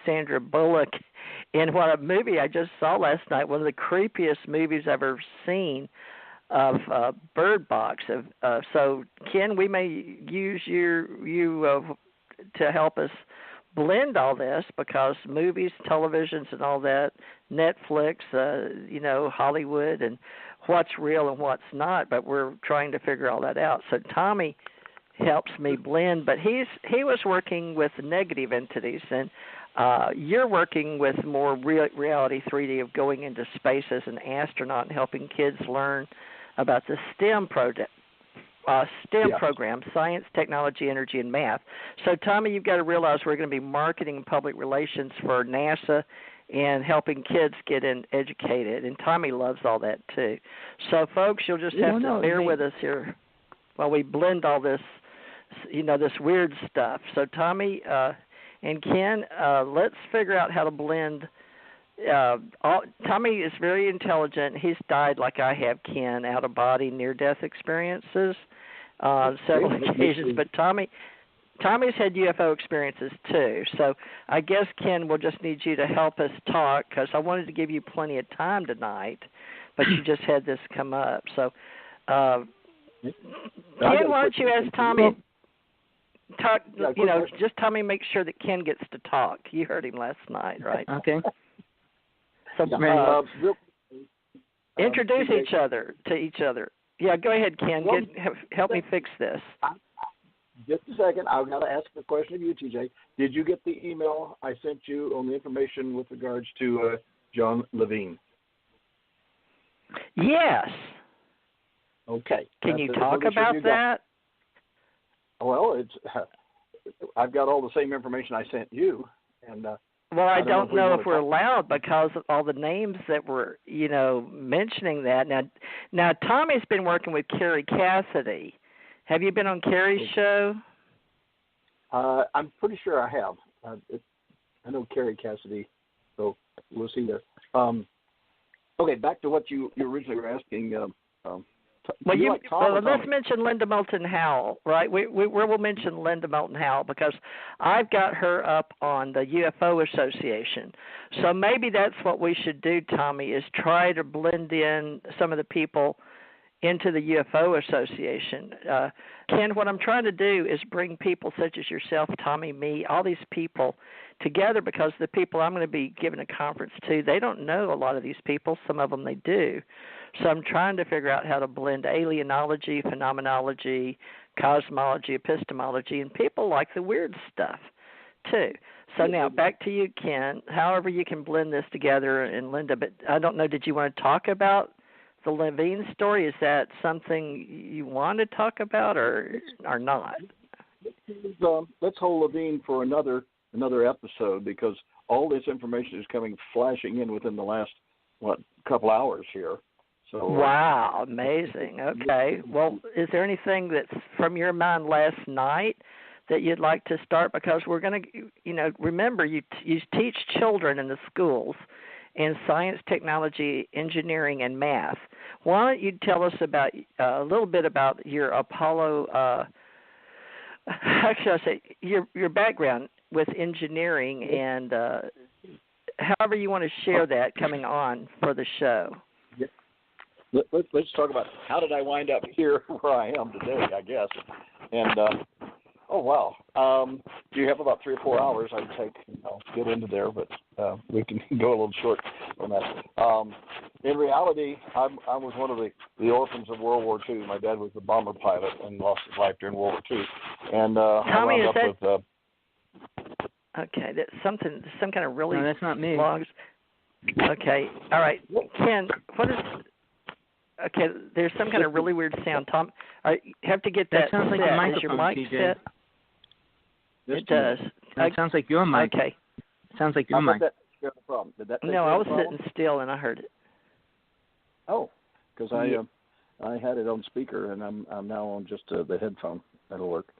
Sandra Bullock in what a movie I just saw last night, one of the creepiest movies I've ever seen of Bird Box. So, Ken, we may use you to help us blend all this, because movies, televisions, and all that, Netflix, Hollywood, and what's real and what's not, but we're trying to figure all that out. So Tommy helps me blend, but he was working with negative entities, and you're working with more reality 3D of going into space as an astronaut and helping kids learn about the STEM program, science, technology, energy, and math. So, Tommy, you've got to realize we're going to be marketing and public relations for NASA and helping kids get educated, and Tommy loves all that too. So, folks, you'll just have to bear with us here while we blend all this, this weird stuff. So, Tommy and Ken, let's figure out how to blend. Tommy is very intelligent. He's died, like I have, Ken, out-of-body, near-death experiences several occasions. But Tommy's had UFO experiences too. So I guess, Ken, we'll just need you to help us talk, because I wanted to give you plenty of time tonight, but you just had this come up. So, Ken, why don't you ask Tommy... Talk, just Tommy, make sure that Ken gets to talk. You heard him last night, right? Okay. So, introduce each other to each other. Yeah, go ahead, Ken. Help me fix this. Just a second. I've got to ask a question of you, TJ. Did you get the email I sent you on the information with regards to John Levine? Yes. Okay. Can you talk about that? Well, I've got all the same information I sent you, and well, I don't know if we're allowed, because of all the names that were, mentioning that. Now, Tommy's been working with Carrie Cassidy. Have you been on Carrie's show? I'm pretty sure I have. I know Carrie Cassidy, so we'll see there. Okay, back to what you originally were asking. Let's mention Linda Moulton Howell, right? We will mention Linda Moulton Howell, because I've got her up on the UFO Association. So maybe that's what we should do, Tommy, is try to blend in some of the people into the UFO Association. Ken, what I'm trying to do is bring people such as yourself, Tommy, me, all these people together, because the people I'm going to be giving a conference to, they don't know a lot of these people. Some of them they do. So I'm trying to figure out how to blend alienology, phenomenology, cosmology, epistemology, and people like the weird stuff too. So now back to you, Ken. However you can blend this together, and Linda, but I don't know, did you want to talk about the Levine story? Is that something you want to talk about or not? Let's hold Levine for another episode, because all this information is coming flashing in within the last couple hours here. So, wow, amazing. Okay. Well, is there anything that's from your mind last night that you'd like to start? Because we're going to, remember, you teach children in the schools in science, technology, engineering, and math. Why don't you tell us about a little bit about your Apollo, how should I say, your background with engineering, and however you want to share that coming on for the show. Let's talk about how did I wind up here where I am today, I guess. And, oh, wow. Do you have about 3 or 4 hours? I'd take, get into there, but we can go a little short on that. In reality, I was one of the orphans of World War II. My dad was a bomber pilot and lost his life during World War II. And Tommy, I wound up with... Okay, that's some kind of really... No, that's not me. Long... Okay, all right. Ken, what is... Okay, there's some kind of really weird sound. Tom, I have to get that. That sounds like a microphone, is your mic TJ. set? It does. That sounds like your mic. Okay. Sounds like your mic. No problem. Did that no, I was sitting still and I heard it. Oh, because I had it on speaker and I'm now on just the headphone. That'll work.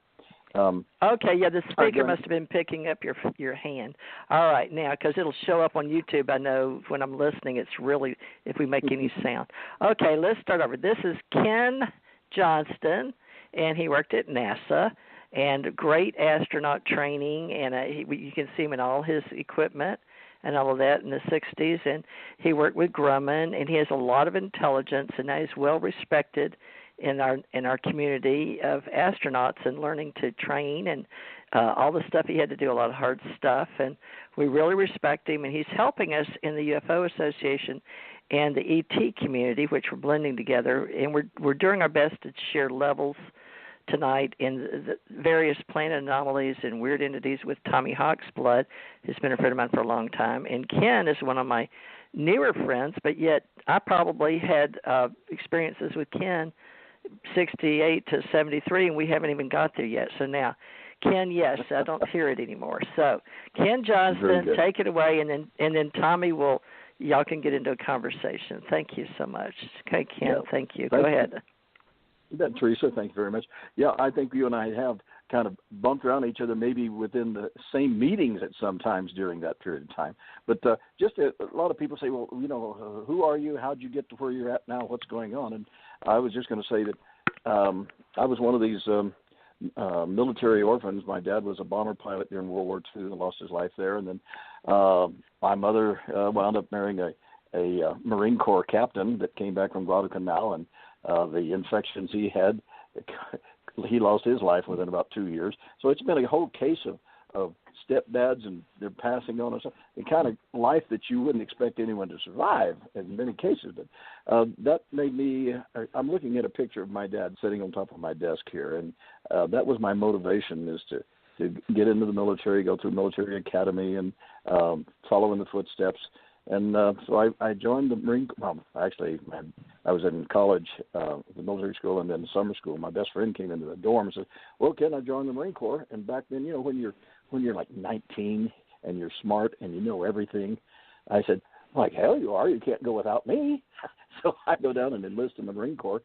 Okay, yeah, the speaker must have been picking up your hand. All right, now, because it'll show up on YouTube, I know when I'm listening, it's really, if we make any sound. Okay, let's start over. This is Ken Johnston, and he worked at NASA, and great astronaut training, and you can see him in all his equipment and all of that in the 60s, and he worked with Grumman, and he has a lot of intelligence, and he's well respected in our community of astronauts and learning to train and all the stuff he had to do, a lot of hard stuff, and we really respect him, and he's helping us in the UFO Association and the ET community, which we're blending together, and we're doing our best to share levels tonight in the various planet anomalies and weird entities with Tommy Hawksblood, who's been a friend of mine for a long time, and Ken is one of my newer friends, but yet I probably had experiences with Ken 68 to 73, and we haven't even got there yet. So now, Ken, yes, I don't hear it anymore. So, Ken Johnston, take it away, and then Tommy y'all can get into a conversation. Thank you so much. Okay, Ken, thank you. Go ahead. Teresa, thank you very much. Yeah, I think you and I have kind of bumped around each other, maybe within the same meetings at some times during that period of time. But just a lot of people say, well, who are you? How'd you get to where you're at now? What's going on? And I was just going to say that I was one of these military orphans. My dad was a bomber pilot during World War II and lost his life there. And then my mother wound up marrying a Marine Corps captain that came back from Guadalcanal, and the infections he had, he lost his life within about 2 years. So it's been a whole case of stepdads, and they're passing on the kind of life that you wouldn't expect anyone to survive in many cases. But that made me, I'm looking at a picture of my dad sitting on top of my desk here, and that was my motivation, is to get into the military, go through military academy, and follow in the footsteps. And so I joined the Marine Corps. Well, actually, I was in college, the military school, and then summer school. My best friend came into the dorm and said, well, Ken, I joined the Marine Corps. And back then, when you're like 19 and you're smart and you know everything, I said, like, hell you are. You can't go without me. So I go down and enlist in the Marine Corps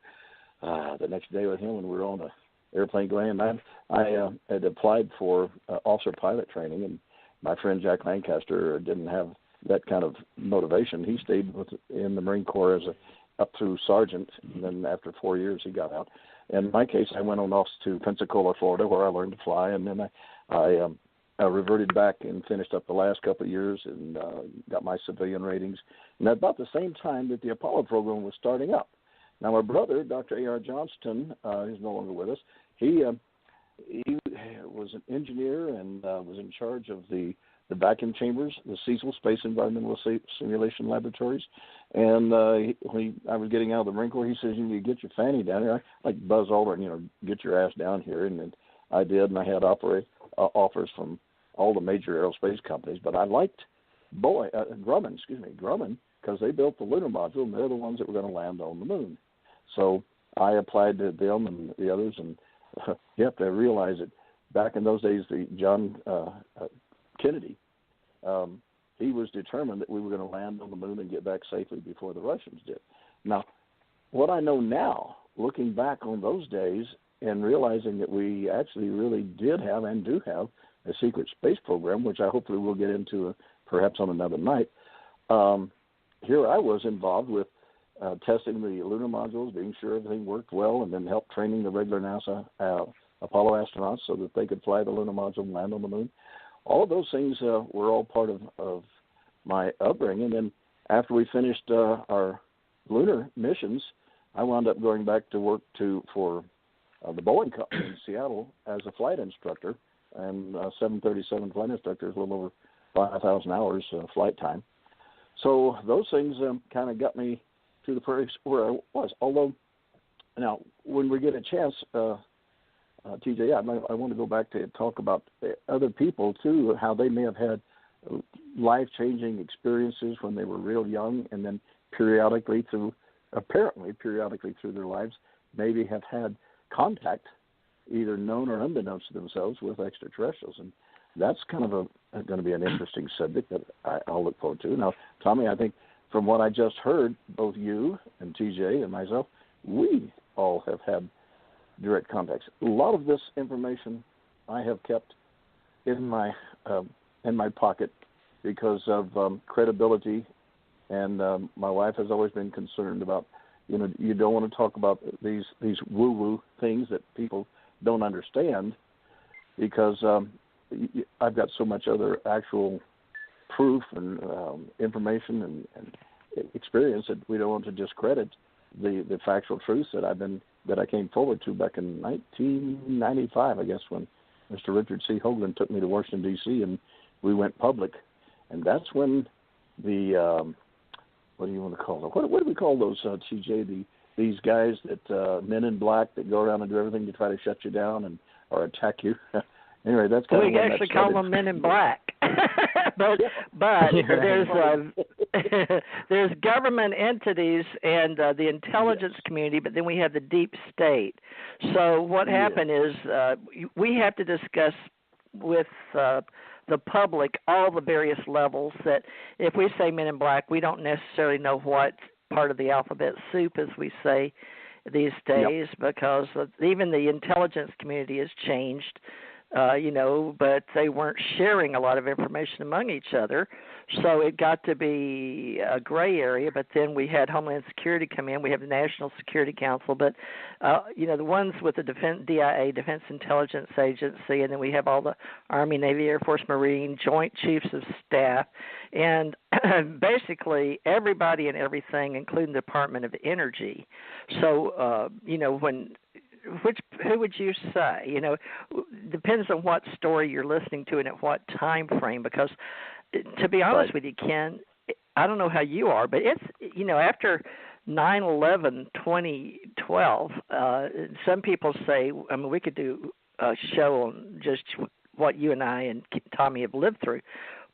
the next day with him, and we were on an airplane going. And I had applied for officer pilot training, and my friend Jack Lancaster didn't have that kind of motivation. He stayed in the Marine Corps as up through sergeant, and then after 4 years he got out. In my case, I went on off to Pensacola, Florida, where I learned to fly, and then I reverted back and finished up the last couple of years and got my civilian ratings. And at about the same time that the Apollo program was starting up. Now, my brother, Dr. A.R. Johnston, who's no longer with us, he was an engineer and was in charge of the vacuum chambers, the Cecil Space Environmental Simulation Laboratories. And when I was getting out of the Marine Corps, he says, you need to get your fanny down here. I like Buzz Aldrin, get your ass down here. And I did, and I had offers from all the major aerospace companies. But I liked Grumman, because they built the Lunar Module, and they're the ones that were going to land on the moon. So I applied to them and the others, and you have to realize that back in those days, the John Kennedy, he was determined that we were going to land on the moon and get back safely before the Russians did. Now, what I know now, looking back on those days and realizing that we actually really did have and do have a secret space program, which I hopefully will get into perhaps on another night, here I was involved with testing the lunar modules, being sure everything worked well, and then help training the regular NASA Apollo astronauts so that they could fly the lunar module and land on the moon. All of those things were all part of my upbringing. And then after we finished our lunar missions, I wound up going back to work for the Boeing company in Seattle as a flight instructor, and 737 flight instructor is a little over 5,000 hours flight time. So those things kind of got me to the place where I was. Although, now, when we get a chance, TJ, I want to go back to talk about other people, too, how they may have had life-changing experiences when they were real young, and then periodically through their lives, maybe have had contact, either known or unbeknownst to themselves, with extraterrestrials. And that's kind of going to be an interesting subject that I'll look forward to. Now, Tommy, I think from what I just heard, both you and TJ and myself, we all have had direct contacts. A lot of this information I have kept in my pocket because of credibility, and my wife has always been concerned about, you don't want to talk about these woo-woo things that people don't understand, because I've got so much other actual proof and information and experience that we don't want to discredit the factual truths that I came forward to back in 1995, I guess, when Mr. Richard C. Hoagland took me to Washington, D.C., and we went public. And that's when the, what do you want to call them? What do we call those, TJ, these guys that, men in black that go around and do everything to try to shut you down or attack you? Anyway, that's kind of we actually call them men in black. but there's government entities and the intelligence community, but then we have the deep state. So what happened is we have to discuss with the public all the various levels that if we say men in black, we don't necessarily know what part of the alphabet soup, as we say these days, because even the intelligence community has changed. But they weren't sharing a lot of information among each other. So it got to be a gray area, but then we had Homeland Security come in. We have the National Security Council, but, the ones with the DIA, Defense Intelligence Agency, and then we have all the Army, Navy, Air Force, Marine, Joint Chiefs of Staff, and basically everybody and everything, including the Department of Energy. So, who would you say? Depends on what story you're listening to and at what time frame. Because, to be honest with you, Ken, I don't know how you are, but it's after 9/11, 2012. Some people say, we could do a show on just what you and I and Tommy have lived through,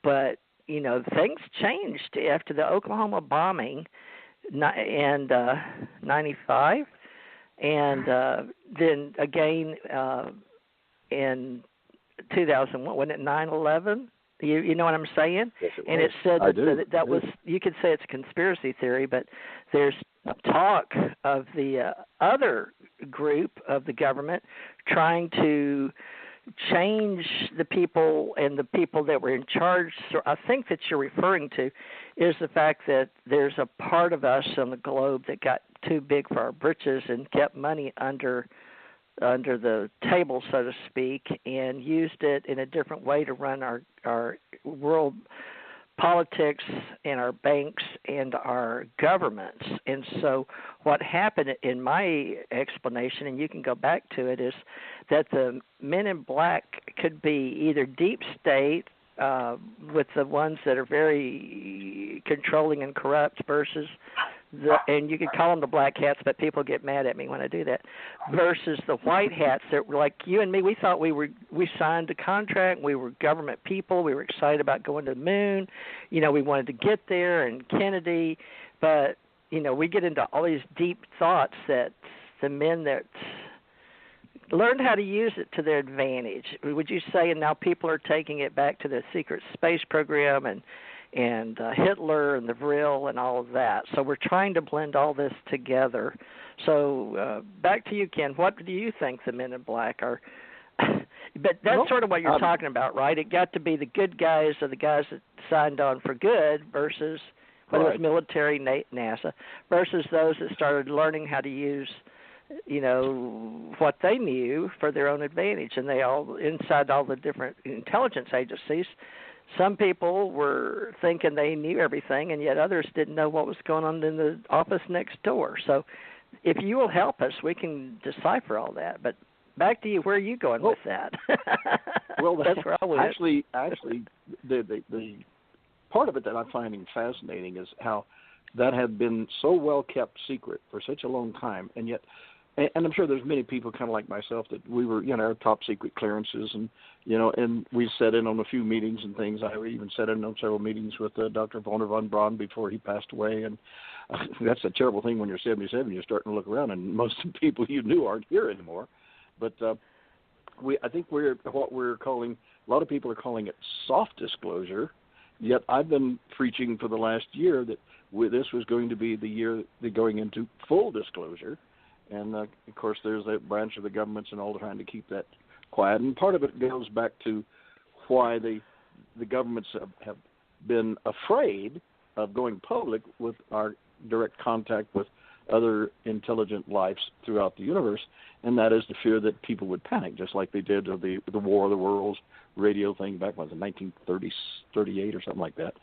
but things changed after the Oklahoma bombing and 95. And then again in 2001, wasn't it 9/11? You know what I'm saying? Yes, it and was. It said that was, you could say it's a conspiracy theory, but there's talk of the other group of the government trying to change the people and the people that were in charge. So I think that you're referring to is the fact that there's a part of us on the globe that got too big for our britches and kept money under the table, so to speak, and used it in a different way to run our world politics and our banks and our governments. And so what happened in my explanation, and you can go back to it, is that the men in black could be either deep state with the ones that are very controlling and corrupt versus and you could call them the black hats, but people get mad at me when I do that, versus the white hats that were like you and me. We thought we signed a contract. We were government people. We were excited about going to the moon. We wanted to get there, and Kennedy. But, we get into all these deep thoughts that the men that learned how to use it to their advantage, would you say, and now people are taking it back to the secret space program and Hitler and the Vril and all of that. So we're trying to blend all this together. So back to you, Ken. What do you think the men in black are? But that's sort of what you're talking about, right? It got to be the good guys or the guys that signed on for good versus whether it was military, NASA, versus those that started learning how to use, what they knew for their own advantage. And they all, inside all the different intelligence agencies, some people were thinking they knew everything, and yet others didn't know what was going on in the office next door. So if you will help us, we can decipher all that. But back to you. Where are you going with that? Well, that's where I was. Actually, the part of it that I'm finding fascinating is how that had been so well kept secret for such a long time, and yet, and I'm sure there's many people kind of like myself that we were, our top secret clearances, and and we sat in on a few meetings and things. I even sat in on several meetings with Dr. Wernher von Braun before he passed away, and that's a terrible thing when you're 77. You're starting to look around, and most of the people you knew aren't here anymore. But I think what we're calling, a lot of people are calling it soft disclosure. Yet I've been preaching for the last year that this was going to be the year that going into full disclosure. And, of course, there's that branch of the governments and all trying to keep that quiet. And part of it goes back to why the governments have been afraid of going public with our direct contact with other intelligent lives throughout the universe, and that is the fear that people would panic, just like they did of the War of the Worlds radio thing back, was it 1938 or something like that.